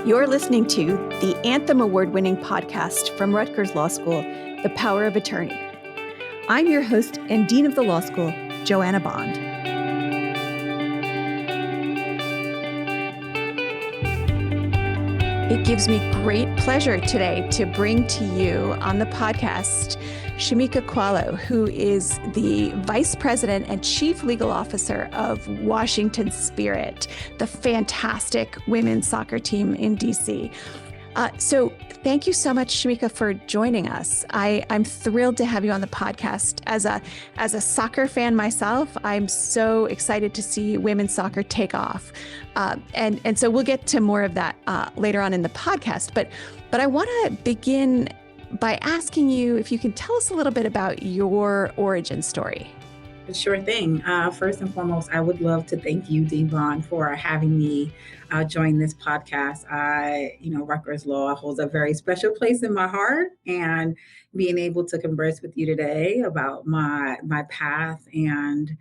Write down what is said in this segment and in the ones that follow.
You're listening to the Anthem Award-winning podcast from Rutgers Law School, The Power of Attorney. I'm your host and Dean of the Law School, Joanna Bond. It gives me great pleasure today to bring to you on the podcast Shameeka Quallo, who is the Vice President and Chief Legal Officer of Washington Spirit, the fantastic women's soccer team in DC. So thank you so much, Shameeka, for joining us. I'm thrilled to have you on the podcast. As a soccer fan myself, I'm so excited to see women's soccer take off. And so we'll get to more of that later on in the podcast. But I want to begin by asking you if you can tell us a little bit about your origin story. Sure thing. First and foremost, I would love to thank you, Dean Bond, for having me join this podcast. Rutgers Law holds a very special place in my heart, and being able to converse with you today about my path and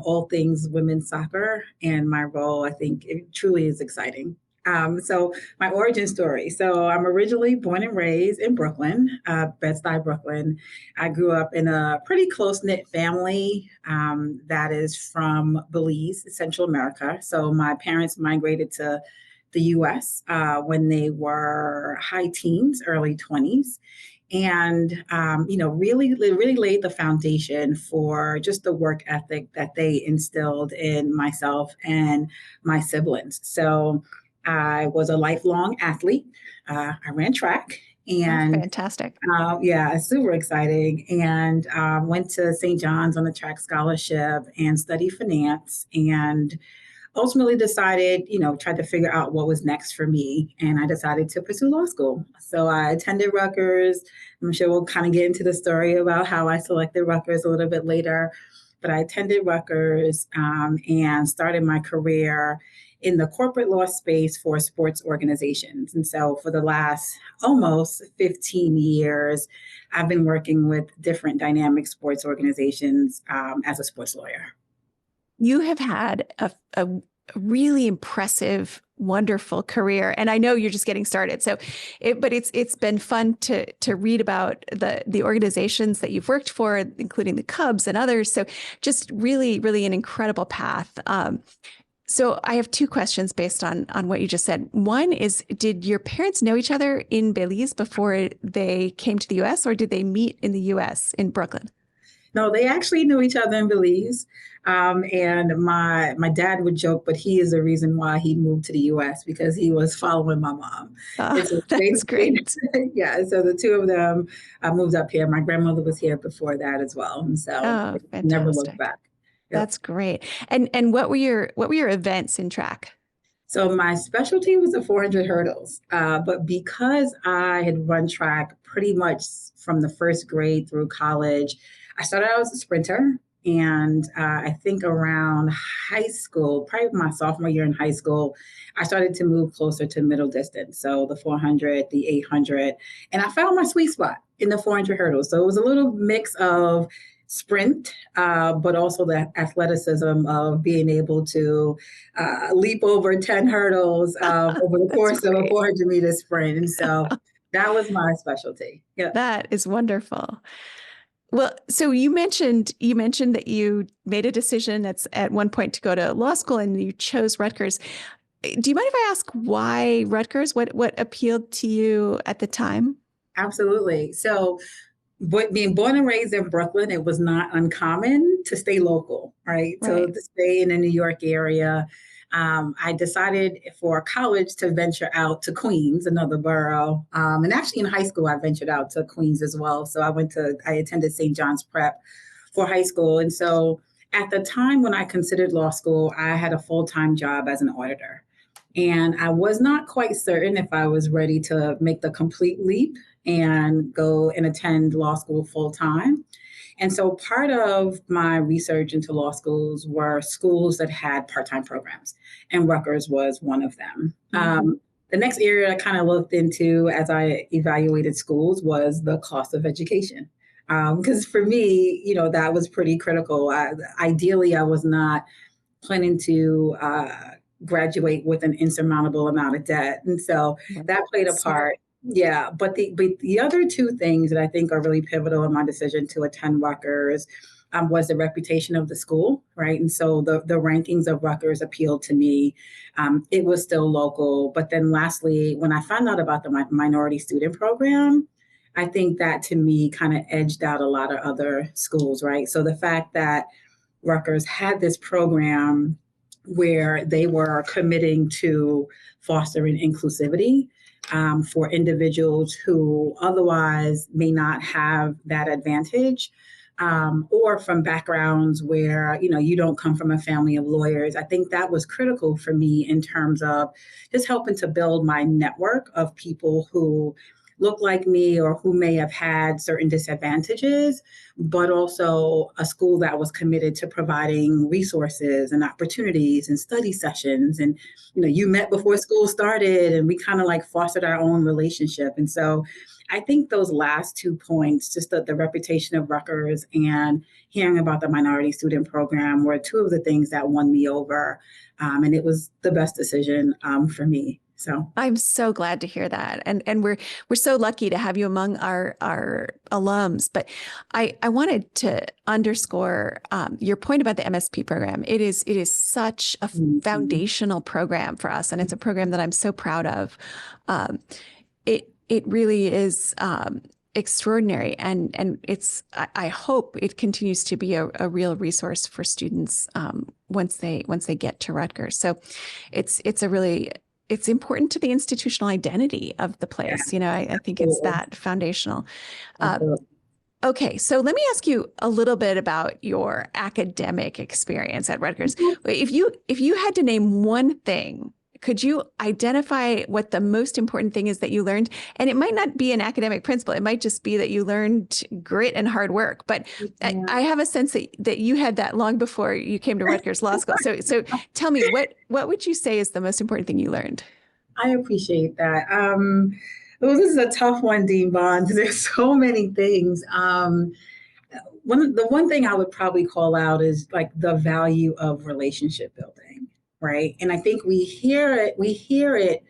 all things women's soccer and my role, I think it truly is exciting. So my origin story. So I'm originally born and raised in Brooklyn, Bed-Stuy, Brooklyn. I grew up in a pretty close-knit family that is from Belize, Central America. So my parents migrated to the U.S. When they were high teens, early 20s. And, really laid the foundation for just the work ethic that they instilled in myself and my siblings. So I was a lifelong athlete. I ran track and fantastic. Super exciting. And went to St. John's on a track scholarship and studied finance, and ultimately decided, tried to figure out what was next for me. And I decided to pursue law school. So I attended Rutgers. I'm sure we'll kind of get into the story about how I selected Rutgers a little bit later. But I attended Rutgers and started my career in the corporate law space for sports organizations. And so for the last almost 15 years, I've been working with different dynamic sports organizations as a sports lawyer. You have had a really impressive, wonderful career, and I know you're just getting started. But it's been fun to read about the organizations that you've worked for, including the Cubs and others. So just really, really an incredible path. So I have two questions based on what you just said. One is, did your parents know each other in Belize before they came to the U.S., or did they meet in the U.S. in Brooklyn? No, they actually knew each other in Belize. And my dad would joke, but he is the reason why he moved to the U.S., because he was following my mom. That's great. Yeah, so the two of them moved up here. My grandmother was here before that as well. And so never looked back. Yep. That's great. And what were your events in track? So my specialty was the 400 hurdles. But because I had run track pretty much from the first grade through college, I started out as a sprinter. And I think around high school, probably my sophomore year in high school, I started to move closer to middle distance. So the 400, the 800, and I found my sweet spot in the 400 hurdles. So it was a little mix of sprint, but also the athleticism of being able to leap over 10 hurdles over the course of a 400 meter sprint. And so that was my specialty. Yeah. That is wonderful. Well, so you mentioned that you made a decision at one point to go to law school, and you chose Rutgers. Do you mind if I ask why Rutgers? What appealed to you at the time? Absolutely. So, but being born and raised in Brooklyn, it was not uncommon to stay local, right? So to stay in the New York area. I decided for college to venture out to Queens, another borough. And actually in high school, I ventured out to Queens as well. So I attended St. John's Prep for high school. And so at the time when I considered law school, I had a full-time job as an auditor. And I was not quite certain if I was ready to make the complete leap and go and attend law school full-time. And so part of my research into law schools were schools that had part-time programs, and Rutgers was one of them. Mm-hmm. The next area I kind of looked into as I evaluated schools was the cost of education. Because for me, that was pretty critical. Ideally, I was not planning to graduate with an insurmountable amount of debt. And so that played a part. Yeah. But the other two things that I think are really pivotal in my decision to attend Rutgers was the reputation of the school, right? And so the rankings of Rutgers appealed to me. It was still local. But then lastly, when I found out about the minority student program, I think that to me kind of edged out a lot of other schools, right? So the fact that Rutgers had this program where they were committing to fostering inclusivity for individuals who otherwise may not have that advantage. Or from backgrounds where you don't come from a family of lawyers. I think that was critical for me in terms of just helping to build my network of people who look like me or who may have had certain disadvantages, but also a school that was committed to providing resources and opportunities and study sessions. And you met before school started, and we kind of like fostered our own relationship. And so I think those last 2 points, just the reputation of Rutgers and hearing about the minority student program, were two of the things that won me over. And it was the best decision for me. So I'm so glad to hear that. And we're so lucky to have you among our alums. But I wanted to underscore your point about the MSP program. It is such a foundational program for us, and it's a program that I'm so proud of. It really is extraordinary, and I hope it continues to be a real resource for students once they get to Rutgers. So it's important to the institutional identity of the place. yeah, I think it's that foundational. absolutely. Okay, so let me ask you a little bit about your academic experience at Rutgers. If you had to name one thing, could you identify what the most important thing is that you learned? And it might not be an academic principle. It might just be that you learned grit and hard work. But Yeah. I have a sense that you had that long before you came to Rutgers Law School. So tell me, what would you say is the most important thing you learned? I appreciate that. Well, this is a tough one, Dean Bond, because there's so many things. The one thing I would probably call out is like the value of relationship building, right? And I think we hear it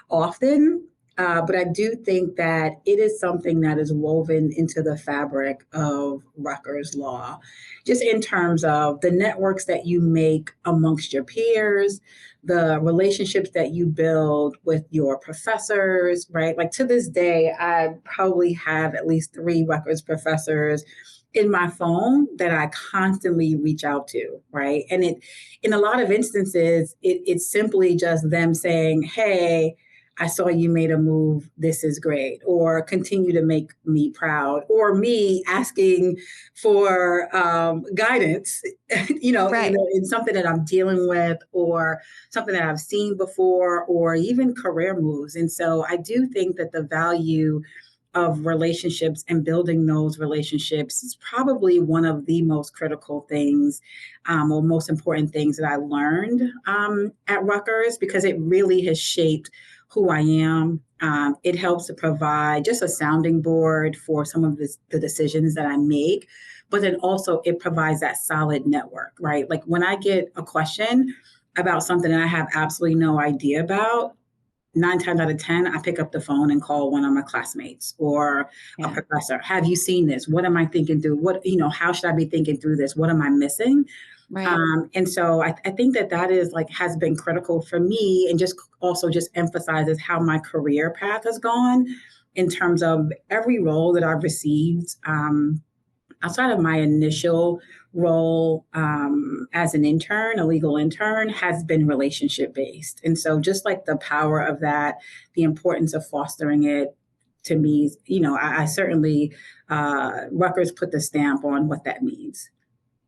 often, but I do think that it is something that is woven into the fabric of Rutgers law, just in terms of the networks that you make amongst your peers, the relationships that you build with your professors, right? Like to this day, I probably have at least 3 Rutgers professors in my phone that I constantly reach out to, right? And in a lot of instances, it's simply just them saying, hey, I saw you made a move. This is great. Or continue to make me proud. Or me asking for guidance, Right. in something that I'm dealing with or something that I've seen before or even career moves. And so I do think that the value of relationships and building those relationships is probably one of the most critical things or most important things that I learned at Rutgers, because it really has shaped who I am. It helps to provide just a sounding board for some of the decisions that I make, but then also it provides that solid network, right? Like when I get a question about something that I have absolutely no idea about, 9 times out of 10, I pick up the phone and call one of my classmates or a professor. Have you seen this? What am I thinking through? How should I be thinking through this? What am I missing? Right. And so I think that is has been critical for me, and just also just emphasizes how my career path has gone in terms of every role that I've received. Outside of my initial role as an intern, a legal intern, has been relationship based. And so just like the power of that, the importance of fostering it, to me, I certainly, Rutgers put the stamp on what that means.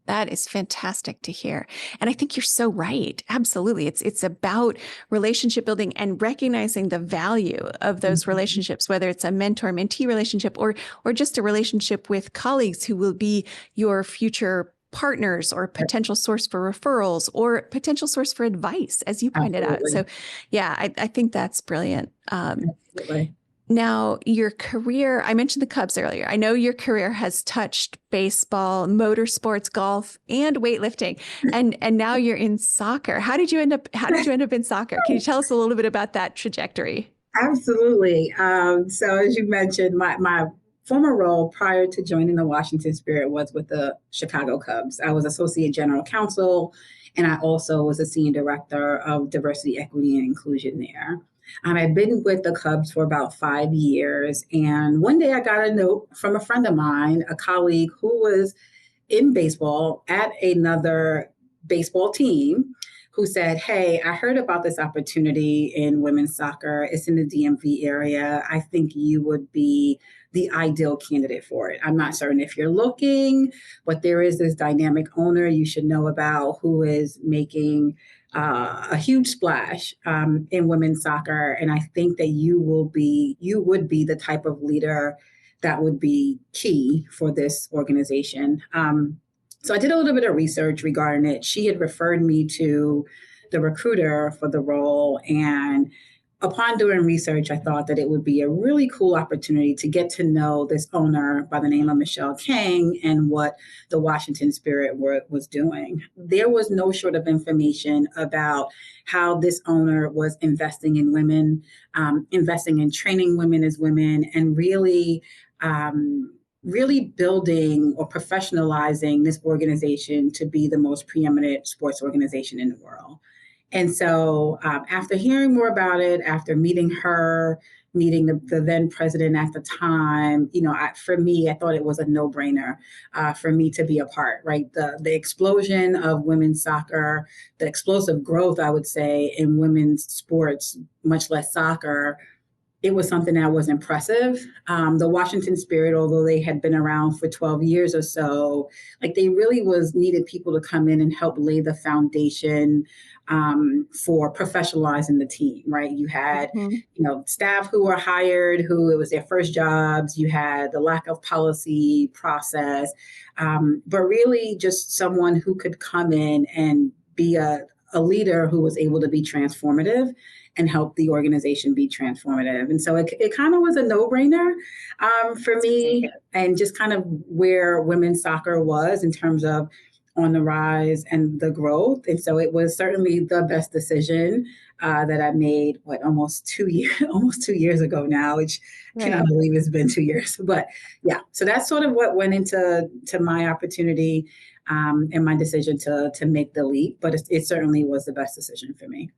That is fantastic to hear. And I think you're so right. Absolutely. It's about relationship building and recognizing the value of those relationships, whether it's a mentor-mentee relationship or just a relationship with colleagues who will be your future partners or potential source for referrals or potential source for advice, as you pointed out. So yeah, I think that's brilliant. Absolutely. Now, your career, I mentioned the Cubs earlier. I know your career has touched baseball, motorsports, golf, and weightlifting. And now you're in soccer. How did you end up in soccer? Can you tell us a little bit about that trajectory? Absolutely. So as you mentioned, my former role prior to joining the Washington Spirit was with the Chicago Cubs. I was associate general counsel, and I also was a senior director of diversity, equity, and inclusion there. I'd been with the Cubs for about 5 years, and one day I got a note from a friend of mine, a colleague who was in baseball at another baseball team, who said, "Hey, I heard about this opportunity in women's soccer. It's in the DMV area. I think you would be the ideal candidate for it. I'm not certain if you're looking, but there is this dynamic owner you should know about who is making a huge splash in women's soccer. And I think that you would be the type of leader that would be key for this organization." So I did a little bit of research regarding it. She had referred me to the recruiter for the role. And upon doing research, I thought that it would be a really cool opportunity to get to know this owner by the name of Michelle Kang and what the Washington Spirit was doing. There was no short of information about how this owner was investing in women, investing in training women as women, and really building or professionalizing this organization to be the most preeminent sports organization in the world. And so after hearing more about it, after meeting her, meeting the then president at the time, for me, I thought it was a no-brainer for me to be a part, right? The explosion of women's soccer, the explosive growth, I would say, in women's sports, much less soccer, it was something that was impressive. The Washington Spirit, although they had been around for 12 years or so, like they really needed people to come in and help lay the foundation for professionalizing the team, right? You had, Mhm. staff who were hired, who it was their first jobs. You had the lack of policy process, but really just someone who could come in and be a leader who was able to be transformative and help the organization be transformative. And so it kind of was a no-brainer for me, and just kind of where women's soccer was in terms of on the rise and the growth. And so it was certainly the best decision that I made, almost 2 years, almost 2 years ago now, which I cannot believe it's been 2 years. But yeah, so that's sort of what went into my opportunity and my decision to make the leap. But it certainly was the best decision for me.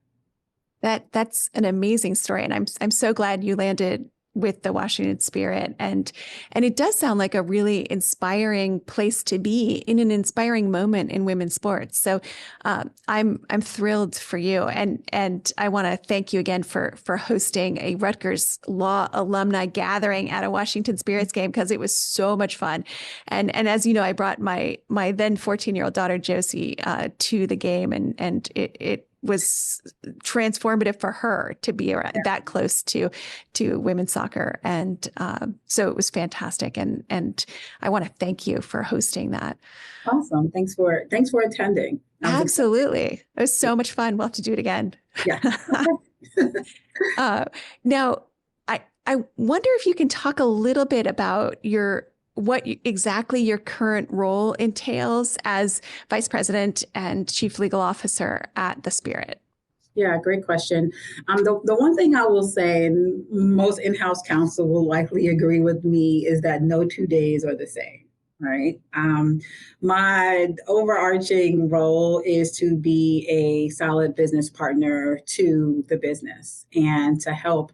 That's an amazing story, and I'm so glad you landed with the Washington Spirit, and it does sound like a really inspiring place to be in an inspiring moment in women's sports. So I'm thrilled for you, and I want to thank you again for hosting a Rutgers Law alumni gathering at a Washington Spirits game, because it was so much fun. And as you know, I brought my then 14-year-old daughter Josie to the game, and it was transformative for her to be that close to women's soccer. And so it was fantastic. And I want to thank you for hosting that. Awesome. Thanks for attending. Absolutely. It was so much fun. We'll have to do it again. Yeah. Now, I wonder if you can talk a little bit about exactly your current role entails as Vice President and Chief Legal Officer at the Spirit. Yeah, great question. The one thing I will say, and most in-house counsel will likely agree with me, is that no 2 days are the same, right? My overarching role is to be a solid business partner to the business and to help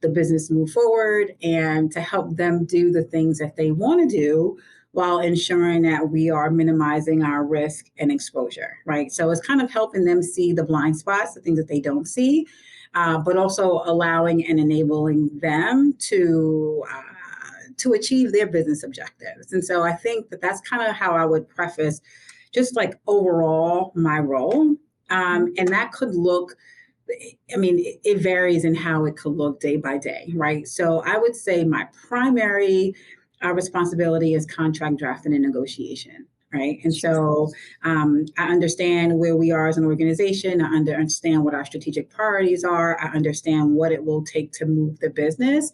the business move forward and to help them do the things that they want to do while ensuring that we are minimizing our risk and exposure, right? So it's kind of helping them see the blind spots, the things that they don't see, but also allowing and enabling them to achieve their business objectives. And so I think that that's kind of how I would preface just like overall my role. And that could look, it varies in how it could look day by day, right? So I would say my primary responsibility is contract drafting and negotiation, right? And so I understand where we are as an organization. I understand what our strategic priorities are. I understand what it will take to move the business.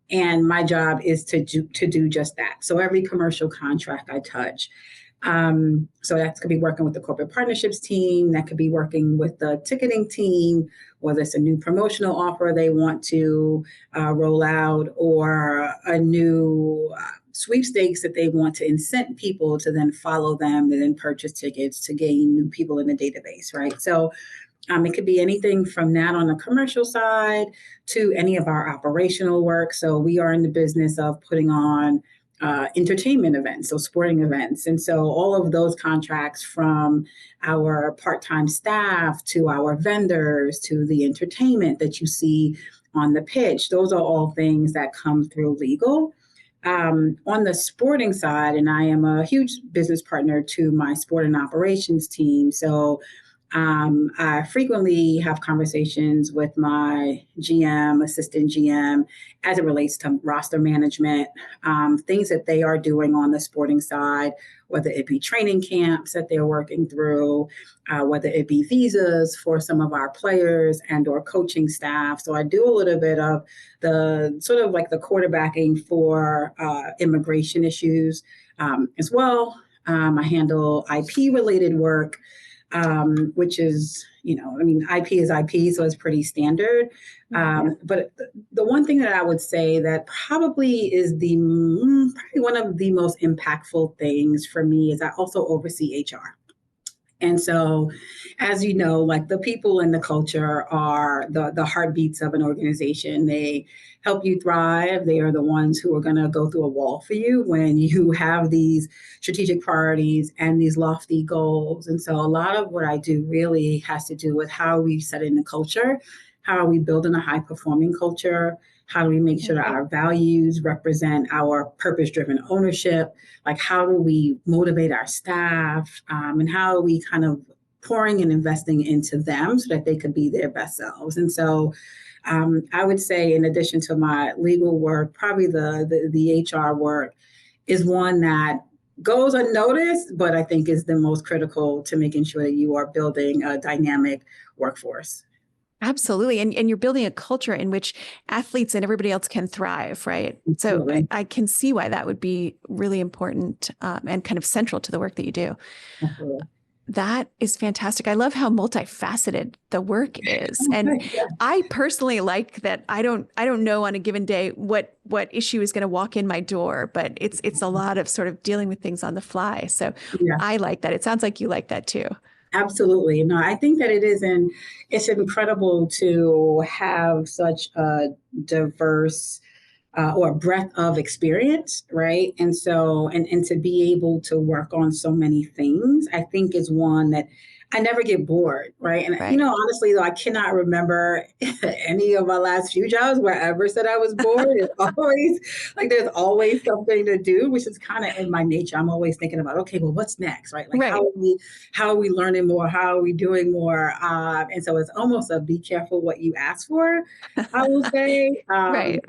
And my job is to do just that. So every commercial contract I touch. So that could be working with the corporate partnerships team, that could be working with the ticketing team, whether it's a new promotional offer they want to roll out, or a new sweepstakes that they want to incent people to then follow them and then purchase tickets to gain new people in the database, right? So it could be anything from that on the commercial side to any of our operational work. So we are in the business of putting on entertainment events, so sporting events. And so all of those contracts, from our part-time staff to our vendors to the entertainment that you see on the pitch, those are all things that come through legal. On the sporting side, and I am a huge business partner to my sport and operations team. So I frequently have conversations with my GM, assistant GM, as it relates to roster management, things that they are doing on the sporting side, whether it be training camps that they're working through, whether it be visas for some of our players and or coaching staff. So I do a little bit of the sort of like the quarterbacking for immigration issues as well. I handle IP related work, which is, IP is IP, so it's pretty standard. But the one thing that I would say that probably is probably one of the most impactful things for me is I also oversee HR. And so, as you know, like the people and the culture are the heartbeats of an organization. They help you thrive. They are the ones who are going to go through a wall for you when you have these strategic priorities and these lofty goals. And so a lot of what I do really has to do with how we set in the culture, how are we building a high performing culture, how do we make sure that our values represent our purpose-driven ownership? Like, how do we motivate our staff? And how are we kind of pouring and investing into them so that they could be their best selves? And so I would say, in addition to my legal work, probably the HR work is one that goes unnoticed, but I think is the most critical to making sure that you are building a dynamic workforce. Absolutely. And you're building a culture in which athletes and everybody else can thrive, right? So I can see why that would be really important and kind of central to the work that you do. Absolutely. That is fantastic. I love how multifaceted the work is. And I personally like that I don't know on a given day what issue is going to walk in my door, but it's a lot of sort of dealing with things on the fly. So I like that. It sounds like you like that too. Absolutely. No, I think that it is, and it's incredible to have such a diverse or breadth of experience, right? And so, and to be able to work on so many things, I think is one that I never get bored, right? And honestly, though, I cannot remember any of my last few jobs where I ever said I was bored. It's always like there's always something to do, which is kind of in my nature. I'm always thinking about, okay, well, what's next, right? Like how are we learning more? How are we doing more? And so it's almost a be careful what you ask for, I will say. Right.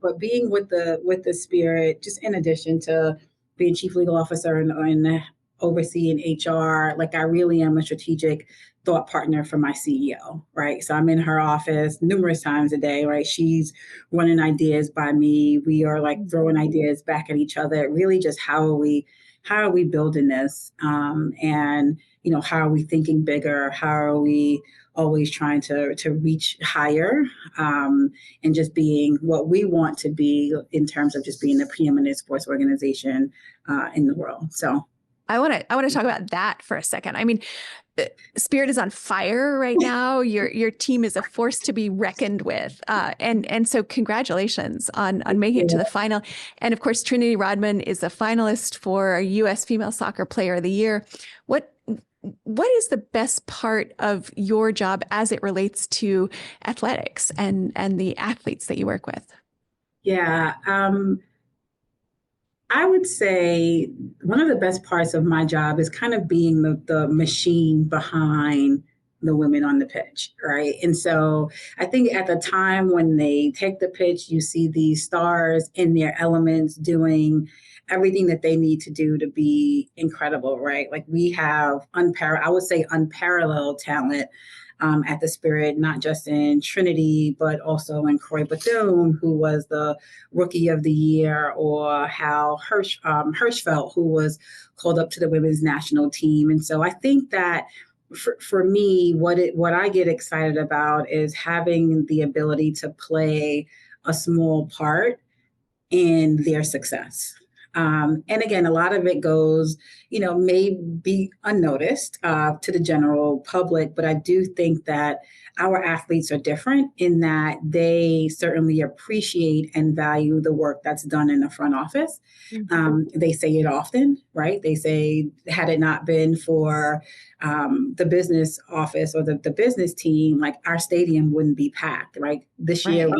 But being with the spirit, just in addition to being chief legal officer and overseeing HR, like I really am a strategic thought partner for my CEO, right? So I'm in her office numerous times a day, right? She's running ideas by me. We are like throwing ideas back at each other. Really just how are we building this? And, how are we thinking bigger? How are we always trying to reach higher and just being what we want to be in terms of just being the preeminent sports organization in the world. So I want to talk about that for a second. I mean, Spirit is on fire right now. Your team is a force to be reckoned with, and so congratulations on making it to the final. And of course, Trinity Rodman is a finalist for U.S. Female Soccer Player of the Year. What is the best part of your job as it relates to athletics and the athletes that you work with? Yeah. I would say one of the best parts of my job is kind of being the machine behind the women on the pitch, right? And so I think at the time when they take the pitch, you see these stars in their elements doing everything that they need to do to be incredible, right? Like we have unparalleled talent at the Spirit, not just in Trinity, but also in Croy Bethune, who was the Rookie of the Year, or Hal Hirschfeld, who was called up to the women's national team. And so I think that for me, what I get excited about is having the ability to play a small part in their success. And again, a lot of it goes, may be unnoticed to the general public, but I do think that our athletes are different in that they certainly appreciate and value the work that's done in the front office. They say it often, right? They say, had it not been for the business office or the business team, like our stadium wouldn't be packed, right? This year,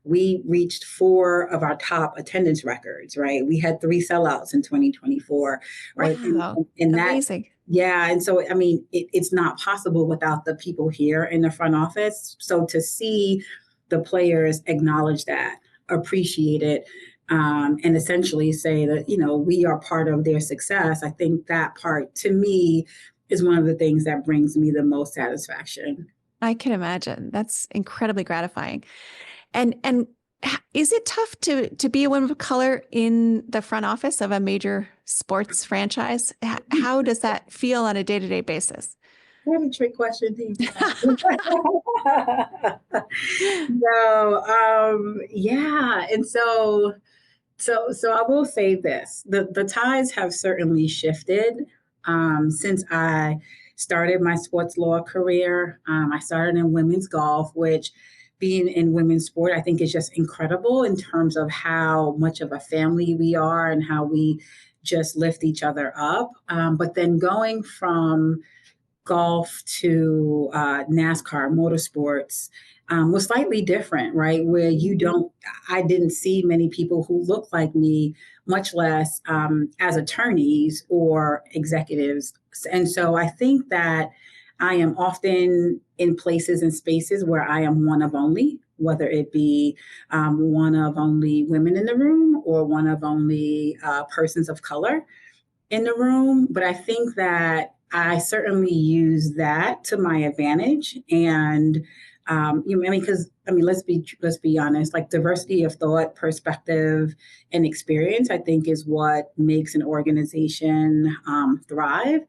we reached 4 of our top attendance records, right? We had 3 sellouts in 2024, right? Wow. And amazing. Yeah. And so, I mean, it's not possible without the people here in the front office. So to see the players acknowledge that, appreciate it, and essentially say that, we are part of their success, I think that part, to me, is one of the things that brings me the most satisfaction. I can imagine. That's incredibly gratifying. And is it tough to be a woman of color in the front office of a major sports franchise? How does that feel on a day-to-day basis? What a trick question, No, yeah. And so I will say this: the tides have certainly shifted since I started my sports law career. I started in women's golf, which, being in women's sport, I think is just incredible in terms of how much of a family we are and how we just lift each other up. But then going from golf to NASCAR motorsports was slightly different, right? Where I didn't see many people who look like me, much less as attorneys or executives. And so I think that I am often in places and spaces where I am one of only, whether it be one of only women in the room or one of only persons of color in the room. But I think that I certainly use that to my advantage. And let's be honest, like diversity of thought, perspective, and experience, I think is what makes an organization thrive.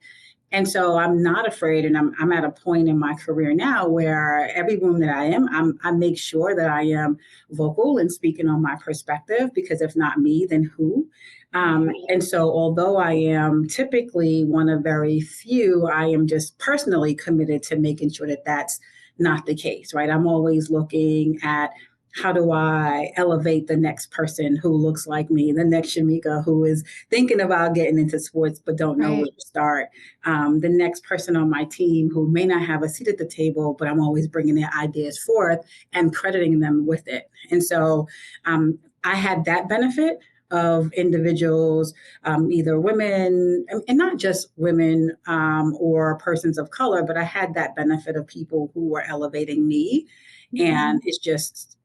And so I'm not afraid, and I'm at a point in my career now where every room that I am, I make sure that I am vocal and speaking on my perspective, because if not me, then who? And so although I am typically one of very few, I am just personally committed to making sure that that's not the case, right? I'm always looking at, how do I elevate the next person who looks like me, the next Shameeka who is thinking about getting into sports but don't know where to start, the next person on my team who may not have a seat at the table, but I'm always bringing their ideas forth and crediting them with it. And so I had that benefit of individuals, either women, and not just women or persons of color, but I had that benefit of people who were elevating me. And it's just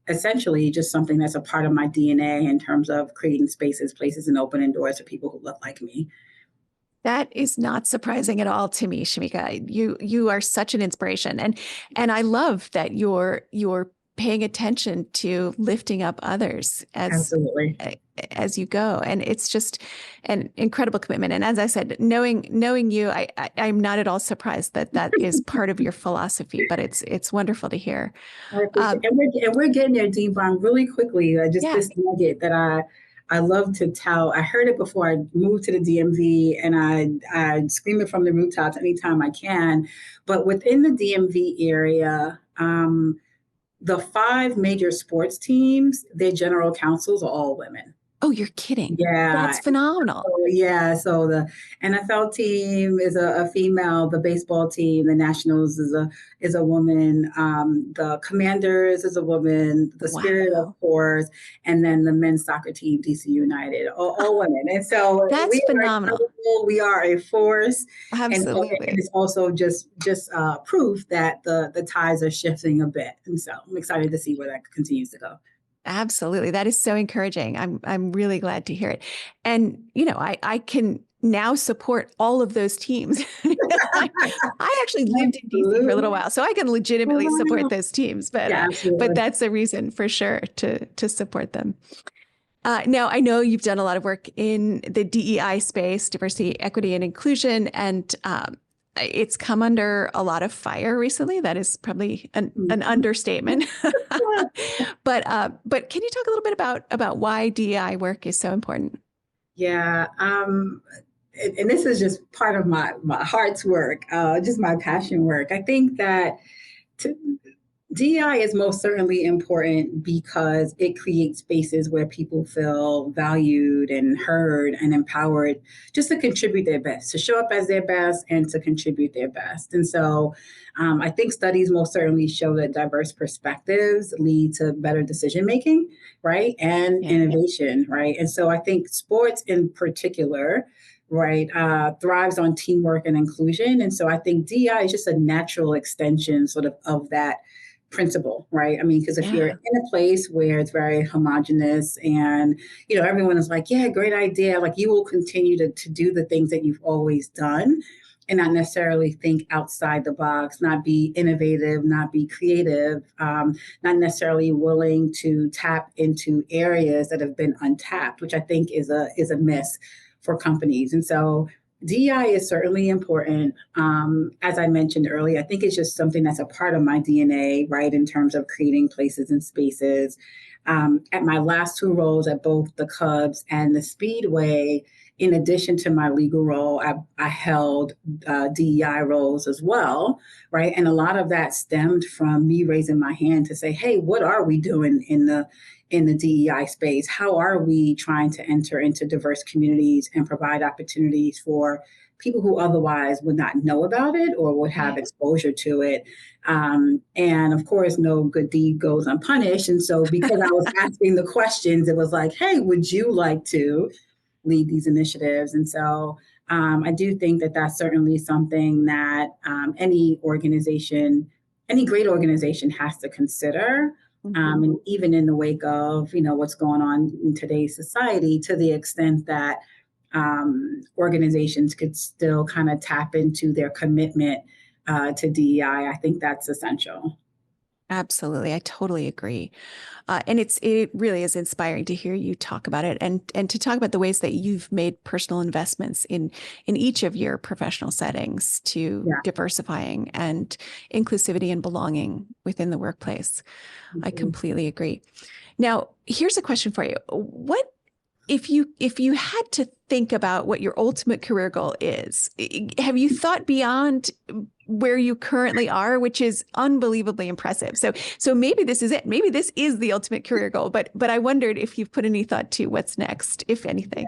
essentially just something that's a part of my DNA in terms of creating spaces, places, and opening doors to people who look like me. That is not surprising at all to me, Shameeka. You are such an inspiration, and I love that you're paying attention to lifting up others as you go. And it's just an incredible commitment. And as I said, knowing you, I'm not at all surprised that is part of your philosophy, but it's wonderful to hear. And we're getting there, Devon, really quickly. This nugget that I love to tell. I heard it before I moved to the DMV, and I scream it from the rooftops anytime I can. But within the DMV area, the 5 major sports teams, their general counsels are all women. Oh, you're kidding. Yeah. That's phenomenal. So the NFL team is a female, the baseball team, the Nationals is a woman, the Commanders is a woman, the Spirit, of course, and then the men's soccer team, DC United, all women. And so that's phenomenal. We are a force. Absolutely. And it's also just proof that the tides are shifting a bit. And so I'm excited to see where that continues to go. Absolutely. That is so encouraging. I'm really glad to hear it. And, I can now support all of those teams I actually lived in DC for a little while, so I can legitimately support those teams. Yeah, But that's a reason for sure to support them. Now, I know you've done a lot of work in the DEI space, diversity, equity, and inclusion, and it's come under a lot of fire recently. That is probably an understatement. But can you talk a little bit about why DEI work is so important? Yeah. And this is just part of my heart's work, just my passion work. I think that to, DEI is most certainly important because it creates spaces where people feel valued and heard and empowered just to contribute their best, to show up as their best and to contribute their best. And so I think studies most certainly show that diverse perspectives lead to better decision making, right? And innovation, right? And so I think sports in particular, right, thrives on teamwork and inclusion. And so I think DEI is just a natural extension sort of that principle, right? I mean, because if you're in a place where it's very homogenous and, everyone is like, yeah, great idea, like you will continue to do the things that you've always done and not necessarily think outside the box, not be innovative, not be creative, not necessarily willing to tap into areas that have been untapped, which I think is a miss for companies. And so DEI is certainly important. As I mentioned earlier, I think it's just something that's a part of my DNA, right, in terms of creating places and spaces. At my last two roles at both the Cubs and the Speedway, in addition to my legal role, I held DEI roles as well, right? And a lot of that stemmed from me raising my hand to say, hey, what are we doing in the DEI space? How are we trying to enter into diverse communities and provide opportunities for people who otherwise would not know about it or would have exposure to it? And of course, no good deed goes unpunished. And so because I was asking the questions, it was like, hey, would you like to lead these initiatives? And so I do think that that's certainly something that any great organization has to consider. And even in the wake of, what's going on in today's society, to the extent that organizations could still kind of tap into their commitment to DEI, I think that's essential. Absolutely. I totally agree. And it really is inspiring to hear you talk about it and to talk about the ways that you've made personal investments in each of your professional settings to diversifying and inclusivity and belonging within the workplace. I completely agree. Now, here's a question for you. What if you had to think about what your ultimate career goal is, have you thought beyond where you currently are, which is unbelievably impressive? So maybe this is it. Maybe this is the ultimate career goal, but I wondered if you've put any thought to what's next, if anything.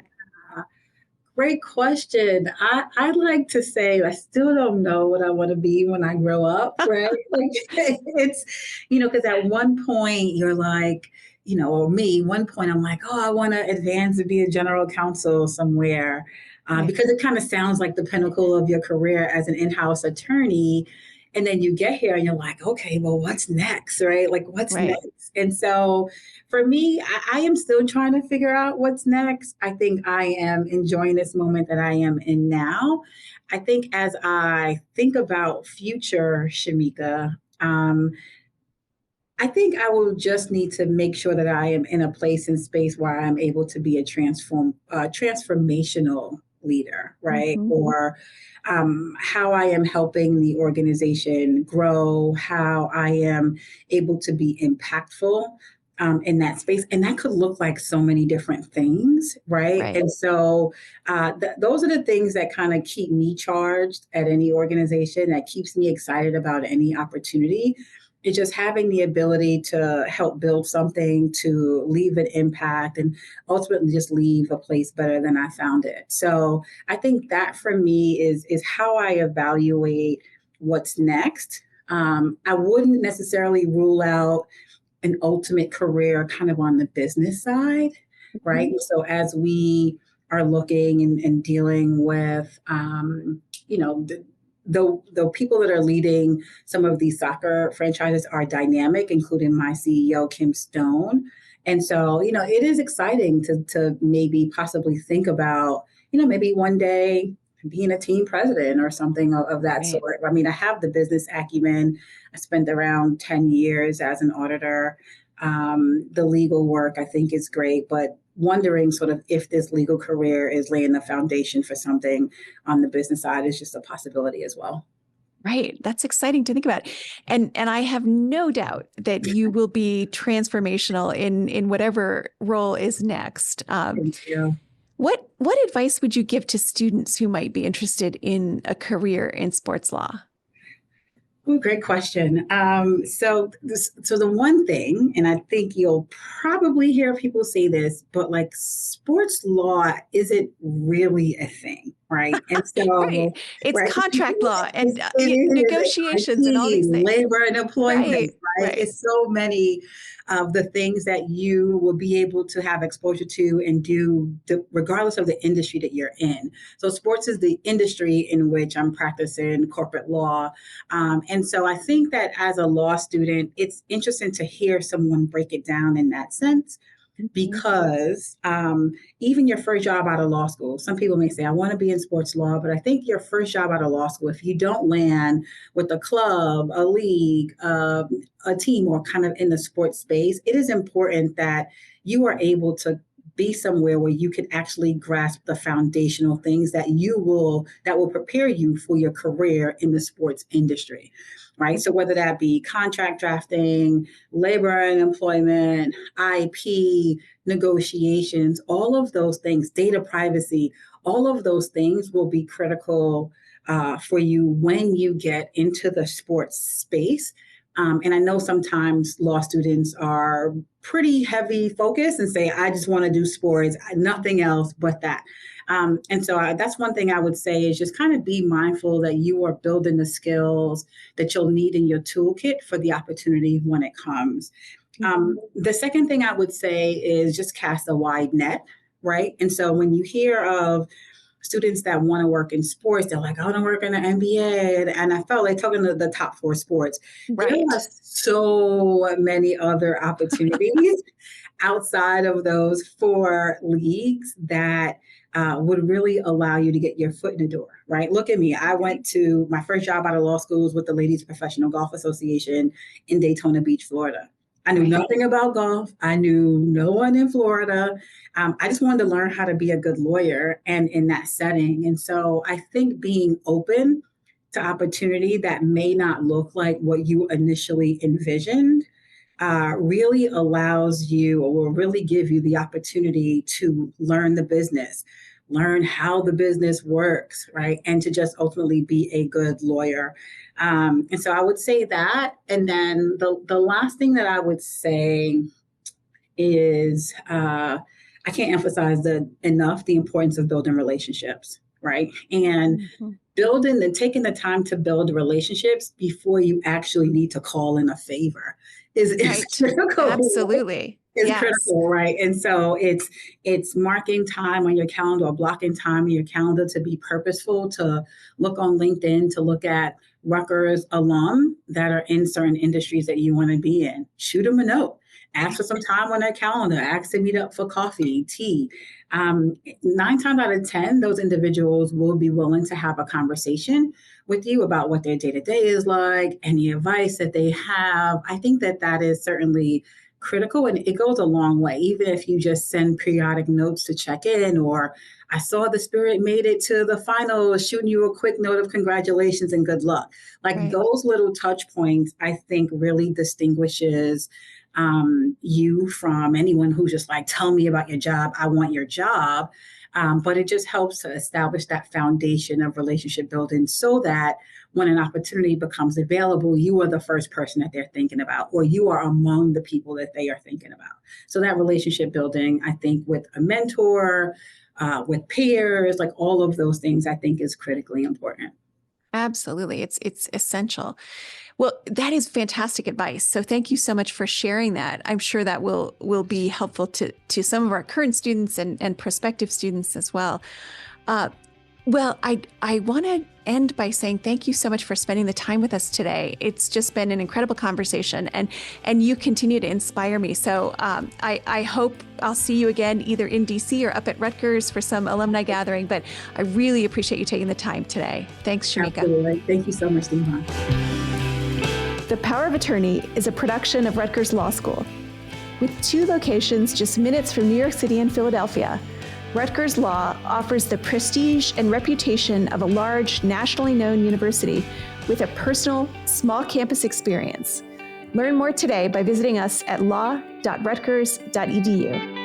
Great question. I'd like to say I still don't know what I want to be when I grow up, right? Like it's, because at one point you're like, or me, one point I'm like, oh, I want to advance to be a general counsel somewhere, because it kind of sounds like the pinnacle of your career as an in-house attorney. And then you get here and you're like, okay, well, what's next, right? Like, what's next? And so for me, I am still trying to figure out what's next. I think I am enjoying this moment that I am in now. I think as I think about future Shameeka, I think I will just need to make sure that I am in a place and space where I'm able to be a transformational leader, right? Or how I am helping the organization grow, how I am able to be impactful in that space. And that could look like so many different things, right? And so those are the things that kind of keep me charged at any organization, that keeps me excited about any opportunity. It's just having the ability to help build something, to leave an impact, and ultimately just leave a place better than I found it. So I think that for me is how I evaluate what's next. I wouldn't necessarily rule out an ultimate career kind of on the business side, right? So as we are looking and dealing with, the people that are leading some of these soccer franchises are dynamic, including my CEO, Kim Stone. And so, it is exciting to maybe possibly think about, maybe one day being a team president or something of that Right. sort. I mean, I have the business acumen. I spent around 10 years as an auditor. The legal work I think is great, but wondering sort of if this legal career is laying the foundation for something on the business side is just a possibility as well. Right. That's exciting to think about. And I have no doubt that you will be transformational in whatever role is next. Thank you. What advice would you give to students who might be interested in a career in sports law? Ooh, great question. So the one thing, and I think you'll probably hear people say this, but like sports law isn't really a thing, right? And Right. so, It's right, contract law and it is negotiations and all these IT, things. labor and employment, Right. right? Right. It's so many of the things that you will be able to have exposure to and do, regardless of the industry that you're in. So sports is the industry in which I'm practicing corporate law. And so I think that as a law student, it's interesting to hear someone break it down in that sense because even your first job out of law school, some people may say, I want to be in sports law, but I think your first job out of law school, if you don't land with a club, a league, a team, or kind of in the sports space, it is important that you are able to be somewhere where you can actually grasp the foundational things that will prepare you for your career in the sports industry, right? So whether that be contract drafting, labor and employment, IP, negotiations, all of those things, data privacy, all of those things will be critical for you when you get into the sports space. And I know sometimes law students are pretty heavy focused and say, I just want to do sports, nothing else but that. And so that's one thing I would say is just kind of be mindful that you are building the skills that you'll need in your toolkit for the opportunity when it comes. The second thing I would say is just cast a wide net, right? And so when you hear of students that want to work in sports, they're like, I want to work in the NBA. And I felt like talking to the top four sports. There Right. are so many other opportunities outside of those four leagues that would really allow you to get your foot in the door, right? Look at me. I went to my first job out of law school was with the Ladies Professional Golf Association in Daytona Beach, Florida. I knew nothing about golf. I knew no one in Florida. I just wanted to learn how to be a good lawyer and in that setting. And so I think being open to opportunity that may not look like what you initially envisioned really allows you or will really give you the opportunity to learn the business, learn how the business works, right? And to just ultimately be a good lawyer. And so I would say that. And then the last thing that I would say is I can't emphasize enough the importance of building relationships, right? And building and taking the time to build relationships before you actually need to call in a favor is critical. Absolutely. Is critical, right? And so it's marking time on your calendar or blocking time in your calendar to be purposeful, to look on LinkedIn, to look at Rutgers alum that are in certain industries that you want to be in. Shoot them a note. Ask for some time on their calendar. Ask to meet up for coffee, tea. 9 times out of 10, those individuals will be willing to have a conversation with you about what their day-to-day is like, any advice that they have. I think that is certainly critical, and it goes a long way, even if you just send periodic notes to check in, or I saw the Spirit made it to the final, shooting you a quick note of congratulations and good luck. Like those little touch points, I think really distinguishes you from anyone who's just like, tell me about your job. I want your job. But it just helps to establish that foundation of relationship building so that when an opportunity becomes available, you are the first person that they're thinking about, or you are among the people that they are thinking about. So that relationship building, I think, with a mentor, with peers, like all of those things, I think is critically important. Absolutely. It's essential. Well, that is fantastic advice. So thank you so much for sharing that. I'm sure that will be helpful to some of our current students and prospective students as well. Well, I want to end by saying thank you so much for spending the time with us today. It's just been an incredible conversation, and you continue to inspire me. So I hope I'll see you again either in DC or up at Rutgers for some alumni gathering, but I really appreciate you taking the time today. Thanks, Shameeka. Absolutely. Thank you so much, Devon. The Power of Attorney is a production of Rutgers Law School. With 2 locations just minutes from New York City and Philadelphia, Rutgers Law offers the prestige and reputation of a large, nationally known university with a personal, small campus experience. Learn more today by visiting us at law.rutgers.edu.